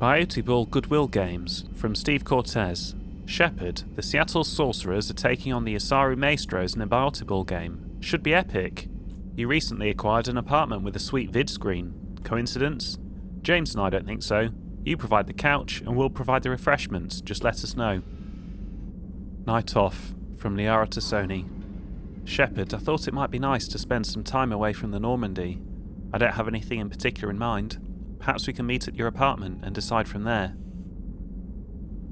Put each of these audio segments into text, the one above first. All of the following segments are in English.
Biotable Goodwill Games from Steve Cortez. Shepard, the Seattle Sorcerers are taking on the Isaru Maestros in a Biotable game. Should be epic. You recently acquired an apartment with a sweet vid screen. Coincidence? James and I don't think so. You provide the couch and we'll provide the refreshments. Just let us know. Night Off from Liara to Sony. Shepard, I thought it might be nice to spend some time away from the Normandy. I don't have anything in particular in mind. Perhaps we can meet at your apartment and decide from there.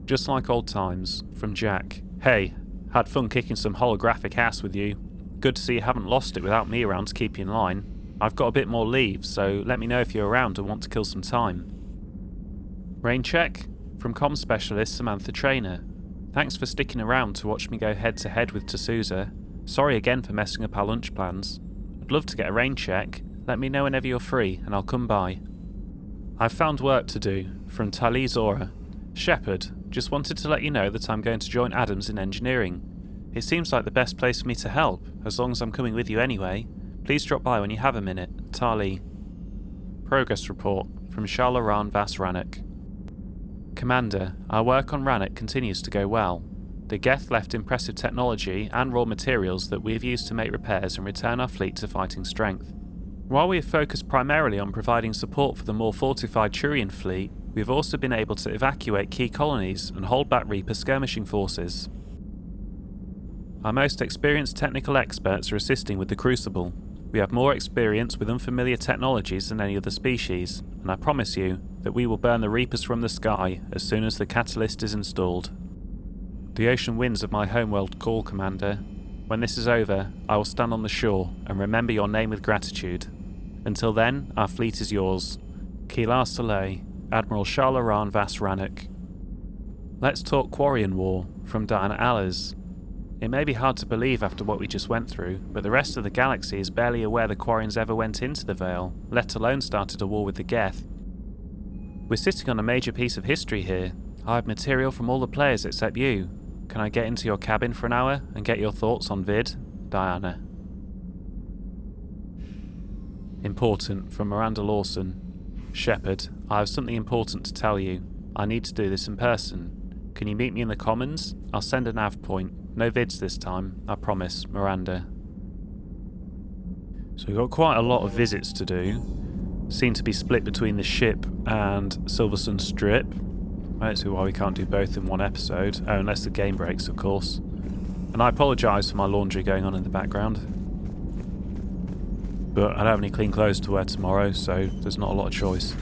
Just like old times, from Jack. Hey, had fun kicking some holographic ass with you. Good to see you haven't lost it without me around to keep you in line. I've got a bit more leave, so let me know if you're around and want to kill some time. Rain check? From comm specialist Samantha Trainer. Thanks for sticking around to watch me go head to head with T'Souza. Sorry again for messing up our lunch plans. I'd love to get a rain check. Let me know whenever you're free and I'll come by. I've found work to do, from Tali Zora. Shepard, just wanted to let you know that I'm going to join Adams in engineering. It seems like the best place for me to help, as long as I'm coming with you anyway. Please drop by when you have a minute. Tali. Progress report from Shalaran Vas Rannoch. Commander, our work on Rannoch continues to go well. The Geth left impressive technology and raw materials that we've used to make repairs and return our fleet to fighting strength. While we have focused primarily on providing support for the more fortified Turian fleet, we've also been able to evacuate key colonies and hold back Reaper skirmishing forces. Our most experienced technical experts are assisting with the Crucible. We have more experience with unfamiliar technologies than any other species, and I promise you that we will burn the Reapers from the sky as soon as the catalyst is installed. The ocean winds of my homeworld call, Commander. When this is over, I will stand on the shore and remember your name with gratitude. Until then, our fleet is yours. Kilar Soleil, Admiral Shalaran Vas Rannoch. Let's talk Quarian War, from Diana Allers. It may be hard to believe after what we just went through, but the rest of the galaxy is barely aware the Quarians ever went into the Veil, let alone started a war with the Geth. We're sitting on a major piece of history here. I have material from all the players except you. Can I get into your cabin for an hour and get your thoughts on Vid? Diana. Important from Miranda Lawson. Shepard, I have something important to tell you. I need to do this in person. Can you meet me in the Commons? I'll send a nav point. No vids this time, I promise. Miranda. So we've got quite a lot of visits to do. Seem to be split between the ship and Silversun Strip. I don't see why we can't do both in one episode. Oh, unless the game breaks, of course. And I apologise for my laundry going on in the background. But I don't have any clean clothes to wear tomorrow, so there's not a lot of choice.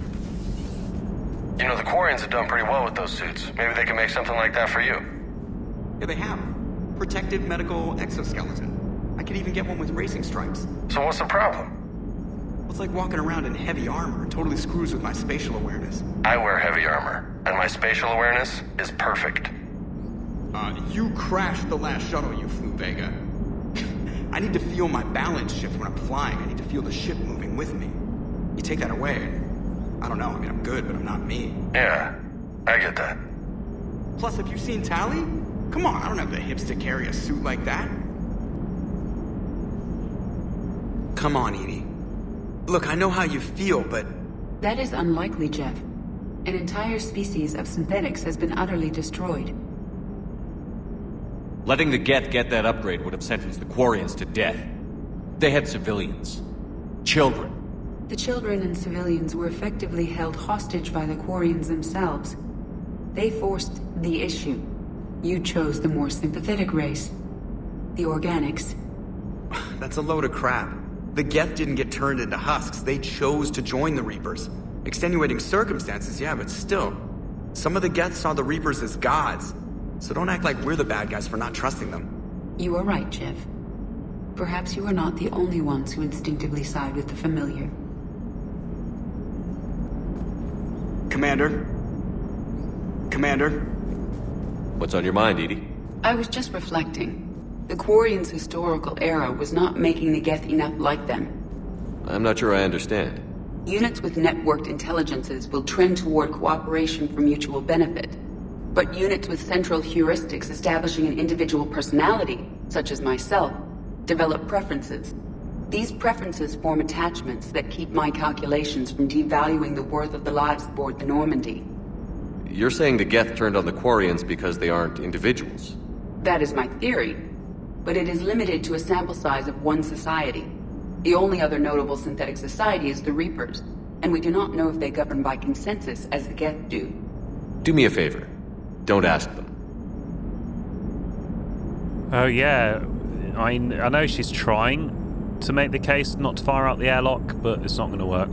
You know, the Quarians have done pretty well with those suits. Maybe they can make something like that for you. Yeah, they have. Protective medical exoskeleton. I could even get one with racing stripes. So what's the problem? It's like walking around in heavy armor. It totally screws with my spatial awareness. I wear heavy armor, and my spatial awareness is perfect. You crashed the last shuttle you flew, Vega. I need to feel my balance shift when I'm flying. I need to feel the ship moving with me. You take that away, and I don't know, I mean, I'm good, but I'm not me. Yeah, I get that. Plus, have you seen Tali? Come on, I don't have the hips to carry a suit like that. Come on, Edie. Look, I know how you feel, but... That is unlikely, Jeff. An entire species of synthetics has been utterly destroyed. Letting the Geth get that upgrade would have sentenced the Quarians to death. They had civilians. Children. The children and civilians were effectively held hostage by the Quarians themselves. They forced the issue. You chose the more sympathetic race. The organics. That's a load of crap. The Geth didn't get turned into husks. They chose to join the Reapers. Extenuating circumstances, yeah, but still. Some of the Geth saw the Reapers as gods. So don't act like we're the bad guys for not trusting them. You are right, Jeff. Perhaps you are not the only ones who instinctively side with the familiar. Commander? Commander? What's on your mind, Edie? I was just reflecting. The Quarians' historical era was not making the Geth enough like them. I'm not sure I understand. Units with networked intelligences will trend toward cooperation for mutual benefit. But units with central heuristics establishing an individual personality, such as myself, develop preferences. These preferences form attachments that keep my calculations from devaluing the worth of the lives aboard the Normandy. You're saying the Geth turned on the Quarians because they aren't individuals? That is my theory, but it is limited to a sample size of one society. The only other notable synthetic society is the Reapers, and we do not know if they govern by consensus as the Geth do. Do me a favor. Don't ask them. Oh yeah, I know she's trying to make the case not to fire out the airlock, but it's not going to work.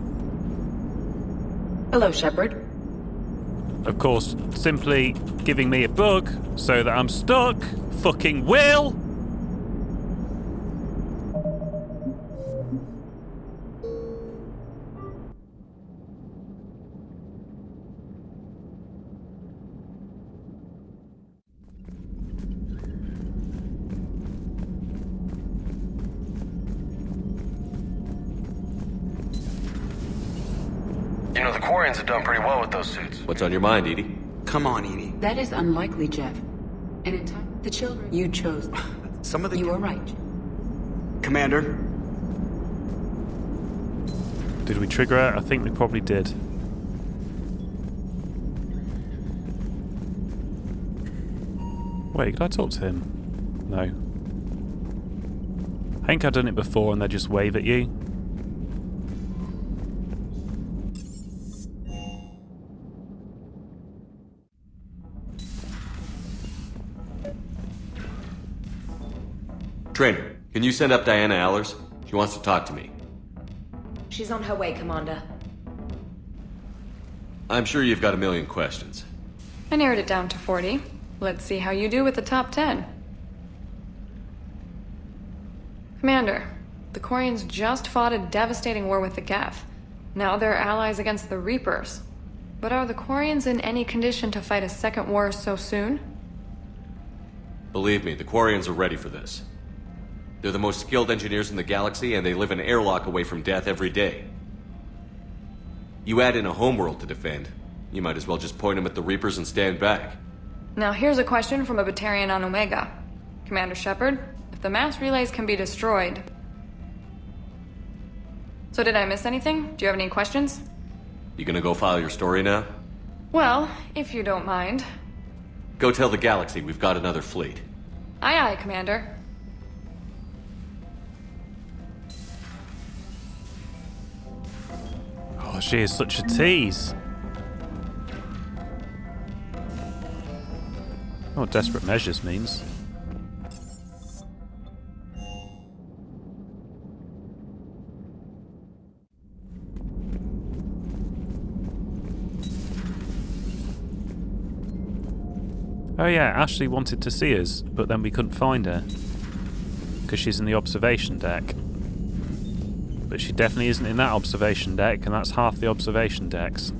Hello, Shepard. Of course, simply giving me a bug so that I'm stuck fucking will. You know, the Quarians have done pretty well with those suits. What's on your mind, Edie? Come on, Edie. That is unlikely, Jeff. And in time, the children you chose. Some of the... You are right. Commander, Did we trigger it? I think we probably did. Wait, could I talk to him? No. I think I've done it before and they just wave at you. Trainer, can you send up Diana Allers? She wants to talk to me. She's on her way, Commander. I'm sure you've got a million questions. I narrowed it down to 40. Let's see how you do with the top 10. Commander, the Quarians just fought a devastating war with the Geth. Now they're allies against the Reapers. But are the Quarians in any condition to fight a second war so soon? Believe me, the Quarians are ready for this. They're the most skilled engineers in the galaxy, and they live an airlock away from death every day. You add in a homeworld to defend, you might as well just point them at the Reapers and stand back. Now here's a question from a Batarian on Omega. Commander Shepard, if the mass relays can be destroyed... So did I miss anything? Do you have any questions? You gonna go file your story now? Well, if you don't mind. Go tell the galaxy we've got another fleet. Aye aye, Commander. Oh, she is such a tease. What desperate measures means. Oh yeah, Ashley wanted to see us, but then we couldn't find her. Because she's in the observation deck. But she definitely isn't in that observation deck, and that's half the observation decks.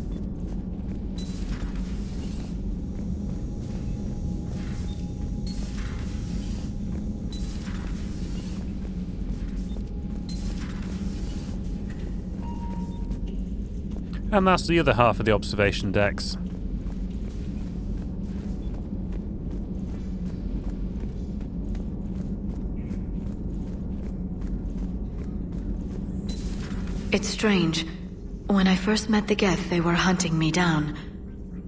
And that's the other half of the observation decks. It's strange. When I first met the Geth, they were hunting me down.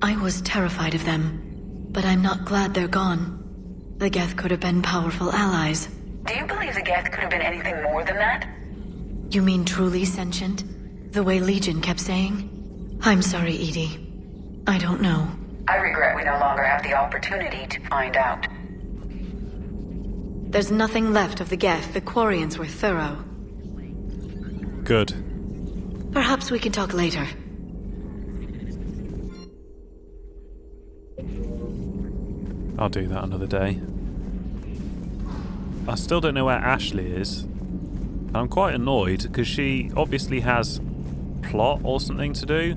I was terrified of them, but I'm not glad they're gone. The Geth could have been powerful allies. Do you believe the Geth could have been anything more than that? You mean truly sentient? The way Legion kept saying? I'm sorry, Edie. I don't know. I regret we no longer have the opportunity to find out. There's nothing left of the Geth. The Quarians were thorough. Good. Perhaps we can talk later. I'll do that another day. I still don't know where Ashley is. I'm quite annoyed because she obviously has plot or something to do.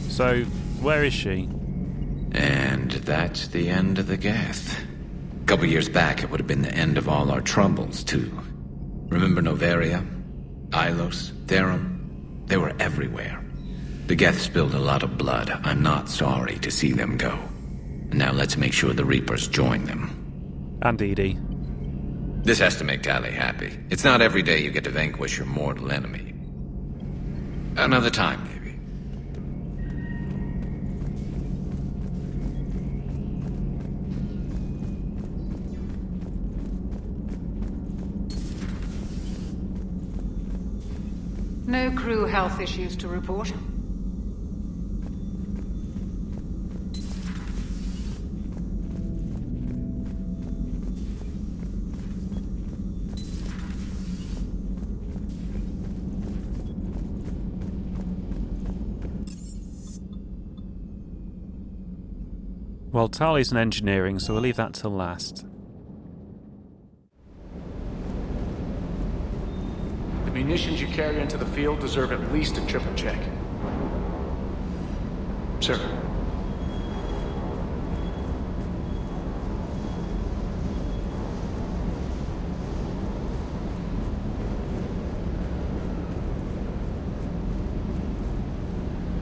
So, where is she? And that's the end of the Geth. A couple years back, it would have been the end of all our troubles, too. Remember Noveria? Ilos? Therum? They were everywhere. The Geth spilled a lot of blood. I'm not sorry to see them go. Now let's make sure the Reapers join them. And Edie. This has to make Tali happy. It's not every day you get to vanquish your mortal enemy. Another time, maybe. No crew health issues to report. Well, Tali's in engineering, so we'll leave that till last. The munitions you carry into the field deserve at least a triple check. Sir.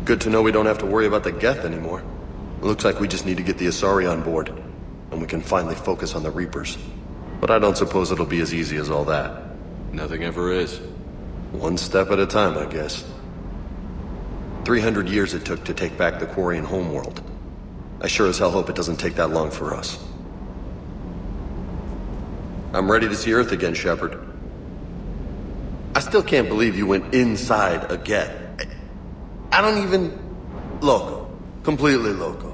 Good to know we don't have to worry about the Geth anymore. Looks like we just need to get the Asari on board, and we can finally focus on the Reapers. But I don't suppose it'll be as easy as all that. Nothing ever is. One step at a time, I guess. 300 years it took to take back the Quarian homeworld. I sure as hell hope it doesn't take that long for us. I'm ready to see Earth again, Shepard. I still can't believe you went inside a Geth. I don't even... Loco. Completely loco.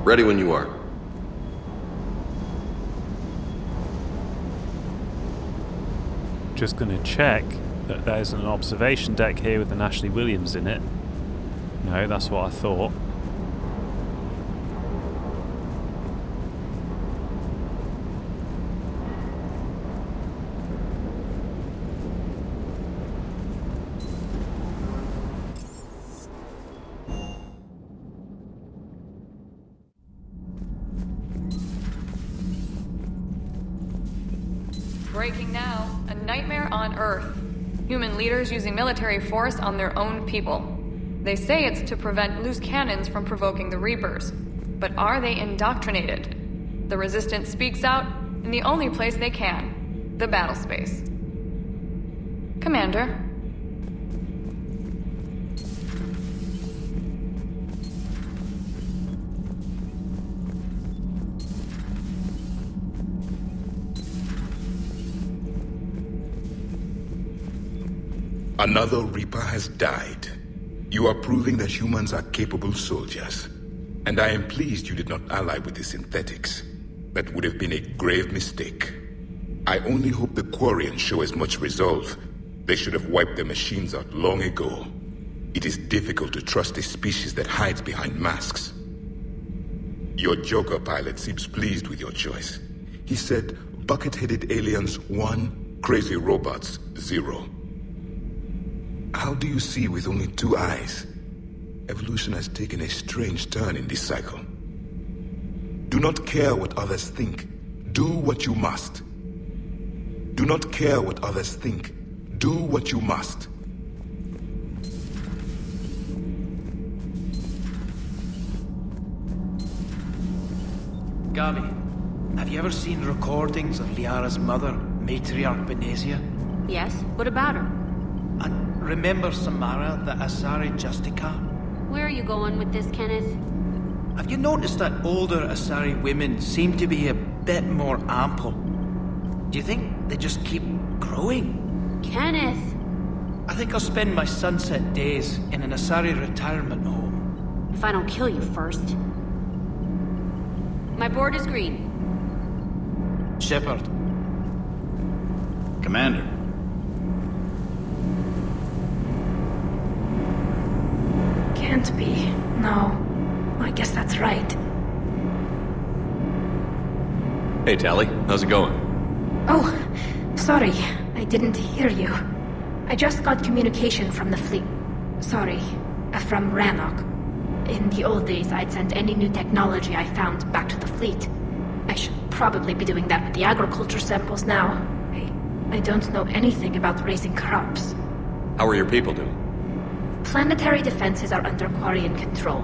Ready when you are. Just gonna check that there's an observation deck here with an Ashley Williams in it. No, that's what I thought. Breaking now. A nightmare on Earth. Human leaders using military force on their own people. They say it's to prevent loose cannons from provoking the Reapers. But are they indoctrinated? The Resistance speaks out in the only place they can. The battle space. Commander. Another Reaper has died. You are proving that humans are capable soldiers. And I am pleased you did not ally with the synthetics. That would have been a grave mistake. I only hope the Quarians show as much resolve. They should have wiped their machines out long ago. It is difficult to trust a species that hides behind masks. Your Joker pilot seems pleased with your choice. He said, bucket-headed aliens 1, crazy robots 0. How do you see with only 2 eyes? Evolution has taken a strange turn in this cycle. Do not care what others think. Do what you must. Do not care what others think. Do what you must. Gavi, have you ever seen recordings of Liara's mother, Matriarch Benezia? Yes? What about her? And remember Samara, the Asari Justica? Where are you going with this, Kenneth? Have you noticed that older Asari women seem to be a bit more ample? Do you think they just keep growing? Kenneth! I think I'll spend my sunset days in an Asari retirement home. If I don't kill you first. My board is green. Shepard. Commander. Can't be. No. I guess that's right. Hey, Tali. How's it going? Oh, sorry. I didn't hear you. I just got communication from the fleet. Sorry. From Rannoch. In the old days, I'd send any new technology I found back to the fleet. I should probably be doing that with the agriculture samples now. I don't know anything about raising crops. How are your people doing? Planetary defenses are under Quarian control,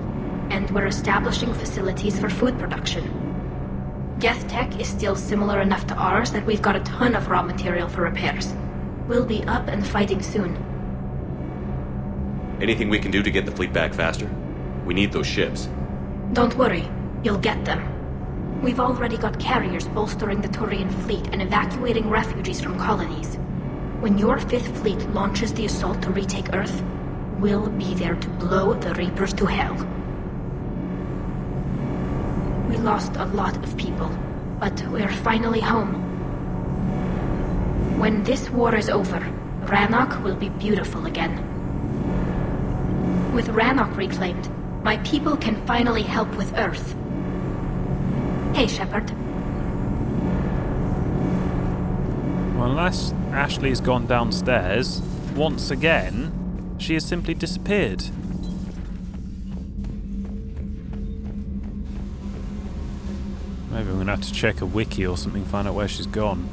and we're establishing facilities for food production. Geth tech is still similar enough to ours that we've got a ton of raw material for repairs. We'll be up and fighting soon. Anything we can do to get the fleet back faster? We need those ships. Don't worry, you'll get them. We've already got carriers bolstering the Turian fleet and evacuating refugees from colonies. When your Fifth Fleet launches the assault to retake Earth, we'll be there to blow the Reapers to hell. We lost a lot of people, but we're finally home. When this war is over, Rannoch will be beautiful again. With Rannoch reclaimed, my people can finally help with Earth. Hey, Shepard. Well, unless Ashley's gone downstairs, once again, she has simply disappeared. Maybe I'm gonna have to check a wiki or something, find out where she's gone.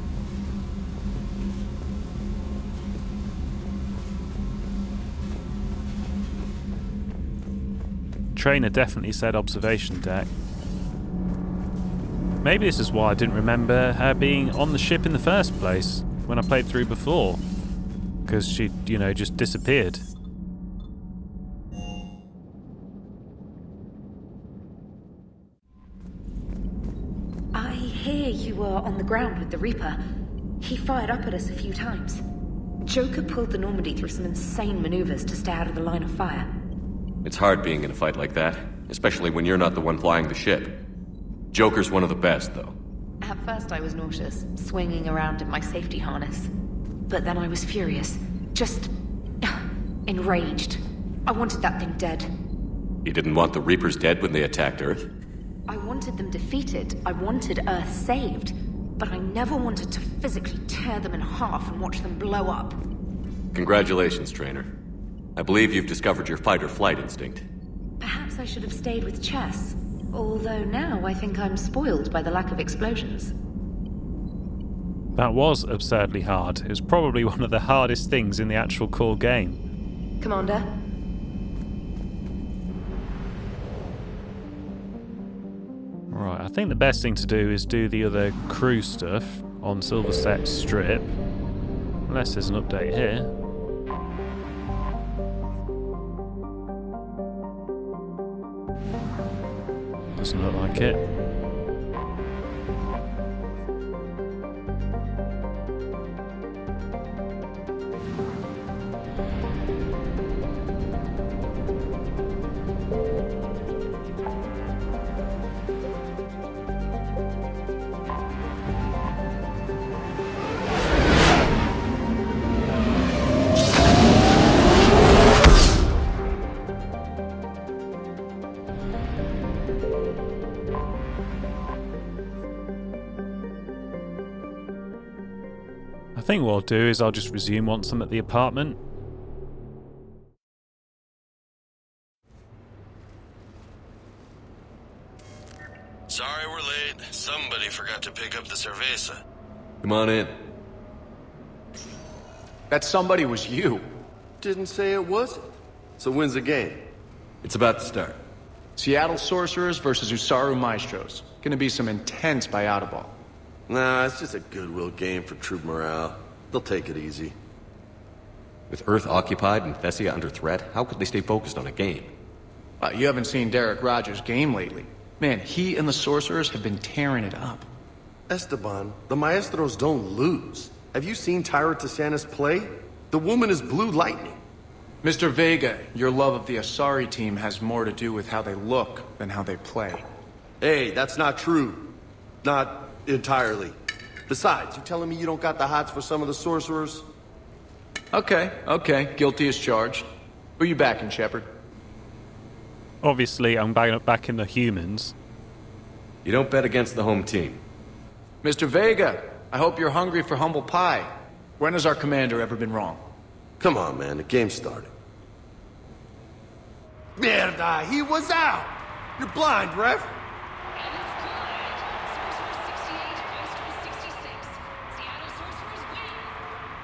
Trainer definitely said observation deck. Maybe this is why I didn't remember her being on the ship in the first place when I played through before. Because she, just disappeared. I hear you were on the ground with the Reaper. He fired up at us a few times. Joker pulled the Normandy through some insane maneuvers to stay out of the line of fire. It's hard being in a fight like that, especially when you're not the one flying the ship. Joker's one of the best, though. At first I was nauseous, swinging around in my safety harness. But then I was furious. Just... enraged. I wanted that thing dead. You didn't want the Reapers dead when they attacked Earth? I wanted them defeated. I wanted Earth saved. But I never wanted to physically tear them in half and watch them blow up. Congratulations, Trainer. I believe you've discovered your fight-or-flight instinct. Perhaps I should have stayed with chess. Although now I think I'm spoiled by the lack of explosions. That was absurdly hard. It was probably one of the hardest things in the actual core game. Commander? Right, I think the best thing to do is do the other crew stuff on Silversun Strip. Unless there's an update here. Doesn't look like it. I think what I'll do is I'll just resume once I'm at the apartment. Sorry we're late. Somebody forgot to pick up the cerveza. Come on in. That somebody was you. Didn't say it wasn't. So when's the game? It's about to start. Seattle Sorcerers versus Usaru Maestros. Gonna be some intense biata ball. Nah, it's just a goodwill game for troop morale. They'll take it easy. With Earth occupied and Thessia under threat, how could they stay focused on a game? You haven't seen Derek Rogers' game lately. Man, he and the Sorcerers have been tearing it up. Esteban, the Maestros don't lose. Have you seen Tyra Tiziana's play? The woman is blue lightning. Mr. Vega, your love of the Asari team has more to do with how they look than how they play. Hey, that's not true. Not entirely. Besides, you telling me you don't got the hots for some of the sorcerers? Okay. Guilty as charged. Who you backing, Shepard? Obviously, I'm back in the humans. You don't bet against the home team. Mr. Vega, I hope you're hungry for humble pie. When has our commander ever been wrong? Come on, man. The game started. Mierda, he was out! You're blind, ref!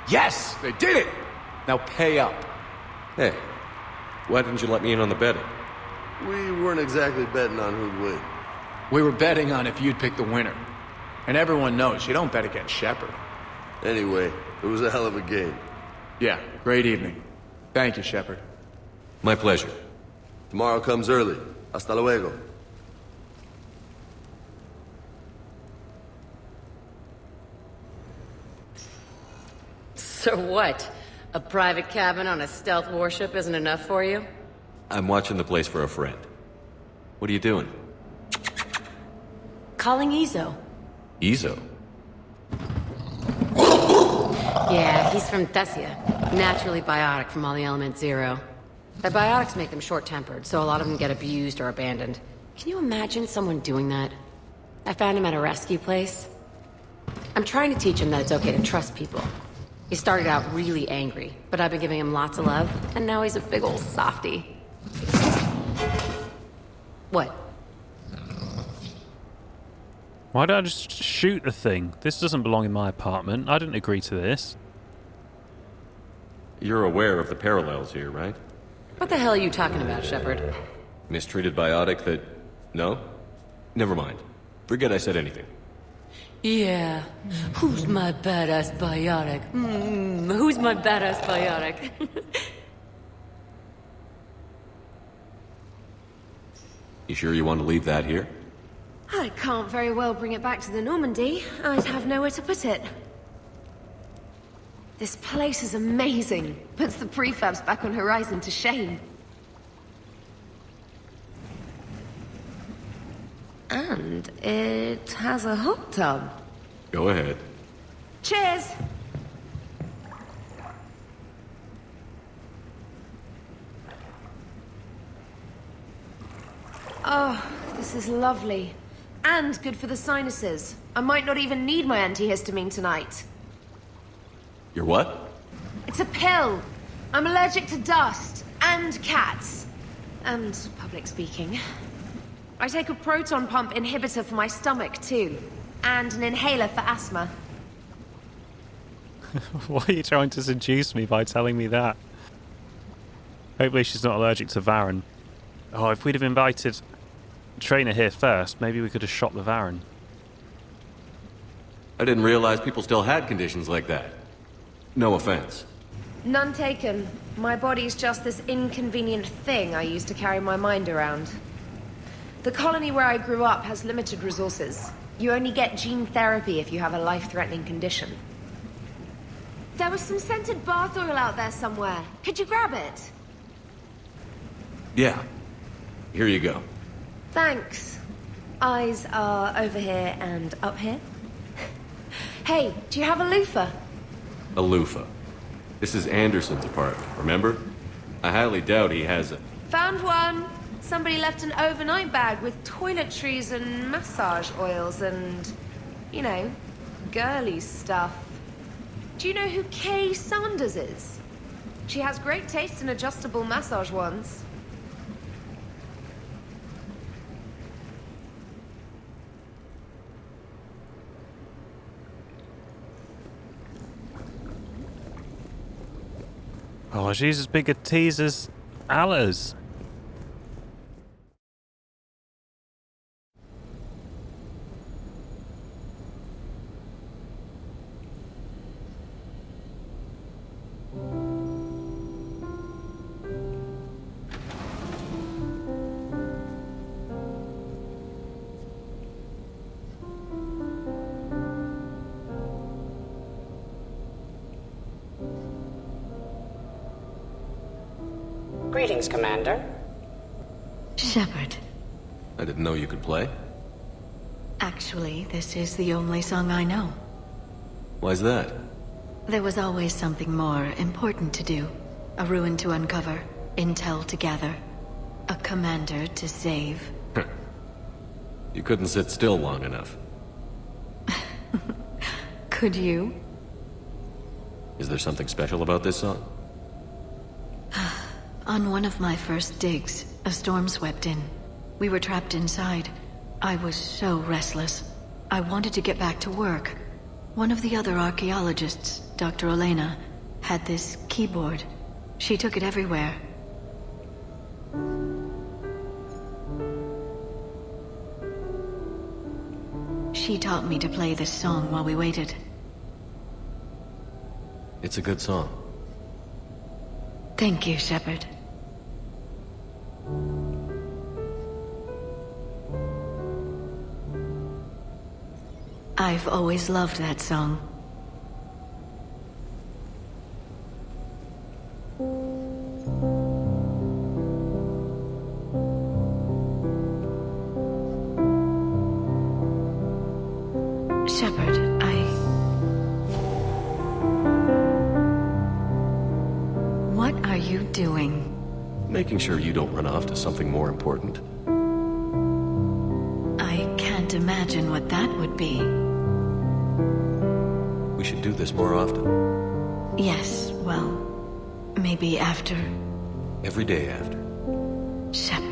Yes! They did it! Now pay up. Hey, why didn't you let me in on the betting? We weren't exactly betting on who'd win. We were betting on if you'd pick the winner. And everyone knows you don't bet against Shepard. Anyway, it was a hell of a game. Yeah, great evening. Thank you, Shepard. My pleasure. Tomorrow comes early. Hasta luego. So what? A private cabin on a stealth warship isn't enough for you? I'm watching the place for a friend. What are you doing? Calling Izo. Izo? Yeah, he's from Thessia. Naturally biotic from all the Element Zero. Their biotics make them short-tempered, so a lot of them get abused or abandoned. Can you imagine someone doing that? I found him at a rescue place. I'm trying to teach him that it's okay to trust people. He started out really angry, but I've been giving him lots of love, and now he's a big old softie. What? Why don't I just shoot the thing? This doesn't belong in my apartment. I didn't agree to this. You're aware of the parallels here, right? What the hell are you talking about, Shepard? Mistreated biotic that... No? Never mind. Forget I said anything. Yeah. Who's my badass biotic? Who's my badass biotic? You sure you want to leave that here? I can't very well bring it back to the Normandy. I'd have nowhere to put it. This place is amazing. Puts the prefabs back on Horizon to shame. And it has a hot tub. Go ahead. Cheers! Oh, this is lovely. And good for the sinuses. I might not even need my antihistamine tonight. Your what? It's a pill. I'm allergic to dust. And cats. And public speaking. I take a proton pump inhibitor for my stomach, too. And an inhaler for asthma. Why are you trying to seduce me by telling me that? Hopefully she's not allergic to Varen. Oh, if we'd have invited Trainer here first, maybe we could have shot the Varen. I didn't realize people still had conditions like that. No offense. None taken. My body's just this inconvenient thing I use to carry my mind around. The colony where I grew up has limited resources. You only get gene therapy if you have a life-threatening condition. There was some scented bath oil out there somewhere. Could you grab it? Yeah. Here you go. Thanks. Eyes are over here and up here. Hey, do you have a loofah? A loofah. This is Anderson's apartment, remember? I highly doubt he has it. Found one. Somebody left an overnight bag with toiletries and massage oils and, you know, girly stuff. Do you know who Kay Sanders is? She has great taste in adjustable massage wands. Oh, she's as big a tease as Allah's. Greetings, Commander. Shepard. I didn't know you could play. Actually, this is the only song I know. Why's that? There was always something more important to do. A ruin to uncover, intel to gather, a commander to save. You couldn't sit still long enough. Could you? Is there something special about this song? On one of my first digs, a storm swept in. We were trapped inside. I was so restless. I wanted to get back to work. One of the other archaeologists, Dr. Elena, had this keyboard. She took it everywhere. She taught me to play this song while we waited. It's a good song. Thank you, Shepard. I've always loved that song. making sure you don't run off to something more important. I can't imagine what that would be. We should do this more often. Yes, well, maybe after. Every day after. Shepard.